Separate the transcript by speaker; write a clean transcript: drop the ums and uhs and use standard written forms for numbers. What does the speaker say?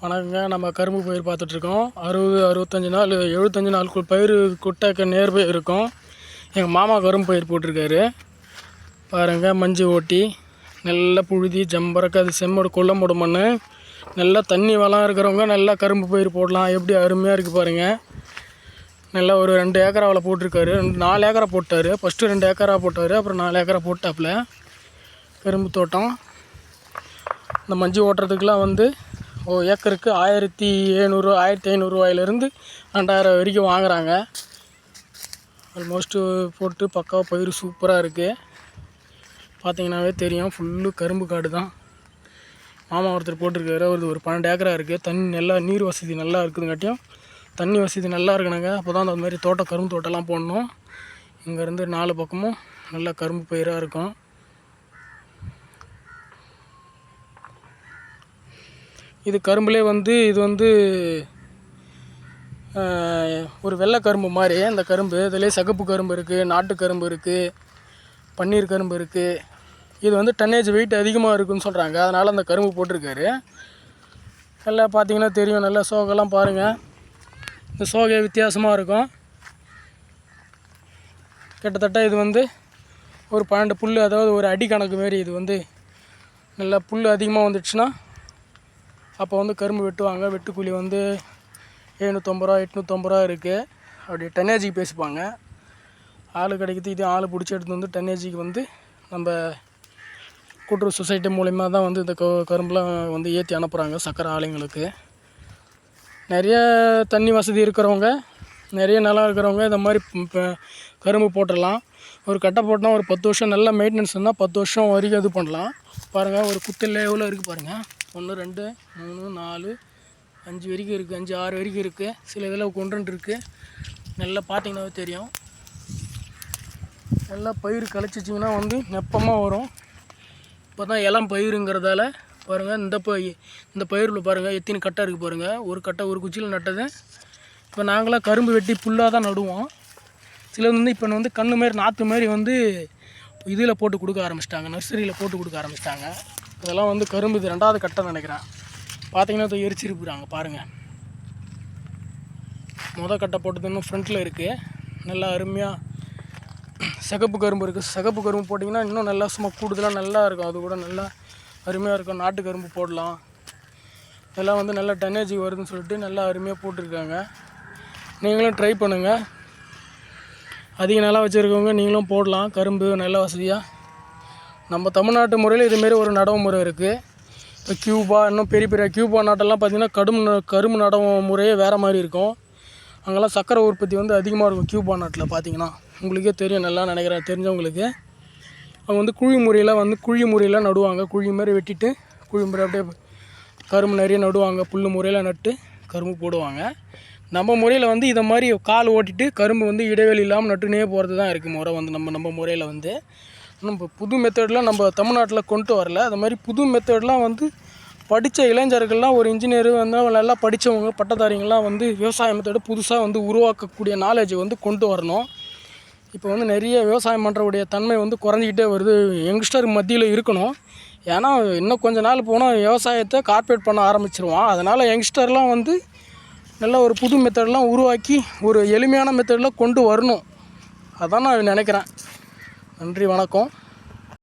Speaker 1: வணக்கங்க. நம்ம கரும்பு பயிர் பார்த்துட்ருக்கோம். 65 நாள் 75 நாளுக்குள் பயிர் குட்டக்க நேர்பை இருக்கும். எங்கள் மாமா கரும்பு பயிர் போட்டிருக்காரு பாருங்கள். மஞ்சள் ஓட்டி நல்லா புழுதி ஜம்பரக்கு அது செம்மோடு கொல்லமோடு மண் நல்லா தண்ணி வளம் இருக்கிறவங்க நல்லா கரும்பு பயிர் போடலாம். எப்படி அருமையாக இருக்குது பாருங்கள். நல்லா ஒரு 2 ஏக்கராவில் போட்டிருக்காரு. 4 ஏக்கரா போட்டார். ஃபஸ்ட்டு 2 ஏக்கரா போட்டார், அப்புறம் 4 ஏக்கரா போட்டாப்புல கரும்பு தோட்டம். இந்த மஞ்சள் ஓட்டுறதுக்கெலாம் வந்து ஏக்கருக்கு 1700 1500 ரூபாயிலேருந்து 2000 வரைக்கும் வாங்குகிறாங்க. ஆல்மோஸ்ட்டு போட்டு பக்காவாக பயிர் சூப்பராக இருக்குது. பார்த்தீங்கன்னாவே தெரியும், ஃபுல்லு கரும்பு காடு தான். மாமா ஒருத்தர் போட்டிருக்காரு. அவருக்கு ஒரு 12 ஏக்கரா இருக்குது. தண்ணி நல்லா நீர் வசதி நல்லா இருக்குதுங்காட்டியும் தண்ணி வசதி நல்லா இருக்கணுங்க. அப்போ தான் அந்த மாதிரி தோட்டம் கரும்பு தோட்டம்லாம் போடணும். இங்கேருந்து 4 பக்கமும் நல்லா கரும்பு பயிராக இருக்கும். இது கரும்புலே வந்து இது வந்து ஒரு வெள்ளை கரும்பு மாதிரி இந்த கரும்பு. இதிலே சகப்பு கரும்பு இருக்குது, நாட்டு கரும்பு இருக்குது, பன்னீர் கரும்பு இருக்குது. இது வந்து டன்னேஜ் வெயிட் அதிகமாக இருக்குதுன்னு சொல்கிறாங்க. அதனால் அந்த கரும்பு போட்டிருக்காரு. நல்லா பார்த்தீங்கன்னா தெரியும். நல்லா சோகெல்லாம் பாருங்கள். இந்த சோகை வித்தியாசமாக இருக்கும். கிட்டத்தட்ட இது வந்து ஒரு 12 புல், அதாவது ஒரு அடி கணக்கு மாரி. இது வந்து நல்லா புல் அதிகமாக வந்துடுச்சுன்னா அப்போ வந்து கரும்பு வெட்டுவாங்க. வெட்டுக்கூலி வந்து 750 ரூபா 850 ரூபா இருக்குது. அப்படி டன்னேஜிக்கு பேசிப்பாங்க. ஆள் கிடைக்கிறது இது ஆள் பிடிச்சி எடுத்து வந்து டன்னேஜிக்கு வந்து நம்ம கூட்டுறவு சொசைட்டி மூலிமா தான் வந்து இந்த கரும்புலாம் வந்து ஏற்றி அனுப்புகிறாங்க சக்கரை ஆலைங்களுக்கு. நிறைய தண்ணி வசதி இருக்கிறவங்க, நிறைய நிலம் இருக்கிறவங்க இந்த மாதிரி கரும்பு போட்டுடலாம். ஒரு கட்டை போட்டால் ஒரு 10 வருஷம் நல்ல மெயின்டெனன்ஸ் இருந்தால் 10 வருஷம் வரைக்கும் இது பண்ணலாம். பாருங்கள், ஒரு குத்தில் எவ்வளோ இருக்குது பாருங்கள். 1 2 3 4 5 வரைக்கும் இருக்குது. 5 6 வரைக்கும் இருக்குது. சில இதில் 1 2 இருக்குது. நல்லா பார்த்தீங்கன்னாவே தெரியும். நல்லா பயிர் கழிச்சிச்சிங்கன்னா வந்து நெப்பமாக வரும். இப்போ தான் இளம் பயிருங்கிறதால பாருங்கள். இந்த பயிரில் பாருங்கள் எத்தனை கட்டை இருக்குது பாருங்கள். ஒரு கட்டை ஒரு குச்சியில் நட்டது. இப்போ நாங்களாம் கரும்பு வெட்டி புல்லாக தான் நடுவோம். சிலது வந்து இப்போ வந்து கன்று மாரி நாற்று மாரி வந்து இதில் போட்டு கொடுக்க ஆரம்பிச்சிட்டாங்க, நர்சரியில் போட்டு கொடுக்க ஆரம்பிச்சிட்டாங்க. இதெல்லாம் வந்து கரும்பு இது 2வது கட்டை நினைக்கிறேன். பார்த்தீங்கன்னா இதை எரிச்சிருப்புறாங்க பாருங்கள். கட்டை போட்டது இன்னும் ஃப்ரண்ட்டில் இருக்குது. நல்லா அருமையாக சிகப்பு கரும்பு இருக்குது. சிகப்பு கரும்பு போட்டிங்கன்னா இன்னும் நல்லா சும்மா கூடுதலாக நல்லா இருக்கும். அது கூட நல்லா அருமையாக இருக்கும். நாட்டு கரும்பு போடலாம். இதெல்லாம் வந்து நல்லா டன்னேஜி வருதுன்னு சொல்லிட்டு நல்லா அருமையாக போட்டிருக்காங்க. நீங்களும் ட்ரை பண்ணுங்கள். அதிக நிலம் வச்சுருக்கவங்க நீங்களும் போடலாம் கரும்பு நல்ல வசதியாக. நம்ம தமிழ்நாட்டு முறையில் இதுமாரி ஒரு நடவு முறை இருக்குது. இப்போ கியூபா, இன்னும் பெரிய பெரிய கியூபா நாட்டெல்லாம் பார்த்திங்கன்னா கரும்பு நடவு முறையே வேறு மாதிரி இருக்கும். அங்கெல்லாம் சக்கரை உற்பத்தி வந்து அதிகமாக இருக்கும். கியூபா நாட்டில் பார்த்திங்கன்னா உங்களுக்கே தெரியும், நல்லா நினைக்கிறேன் தெரிஞ்சவங்களுக்கு. அவங்க வந்து குழி முறையில் நடுவாங்க. குழி மாதிரி வெட்டிட்டு குழி முறை அப்படியே கரும்பு நிறைய நடுவாங்க. புல் முறையில் நட்டு கரும்பு போடுவாங்க. நம்ம முறையில் வந்து இதை மாதிரி கால் ஓட்டிட்டு கரும்பு வந்து இடைவெளி இல்லாமல் நட்டுனே போகிறது தான் இருக்குது முறை வந்து நம்ம முறையில் வந்து. நம்ம புது மெத்தட்லாம் நம்ம தமிழ்நாட்டில் கொண்டு வரல. அது மாதிரி புது மெத்தட்லாம் வந்து படித்த இளைஞர்கள்லாம், ஒரு இன்ஜினியர் வந்து நல்லா படித்தவங்க பட்டதாரிங்கள்லாம் வந்து விவசாய மெத்தடு புதுசாக வந்து உருவாக்கக்கூடிய நாலேஜை வந்து கொண்டு வரணும். இப்போ வந்து நிறைய விவசாயம் பண்ணுறவுடைய தன்மை வந்து குறைஞ்சிக்கிட்டே வருது. யங்ஸ்டர் மத்தியில் இருக்கணும். ஏன்னா இன்னும் கொஞ்சம் நாள் போனால் விவசாயத்தை கார்ப்பரேட் பண்ண ஆரம்பிச்சிருவான். அதனால் யங்ஸ்டர்லாம் வந்து நல்ல ஒரு புது மெத்தடெலாம் உருவாக்கி ஒரு எளிமையான மெத்தடில் கொண்டு வரணும். அதான் நான் நினைக்கிறேன். நன்றி, வணக்கம்.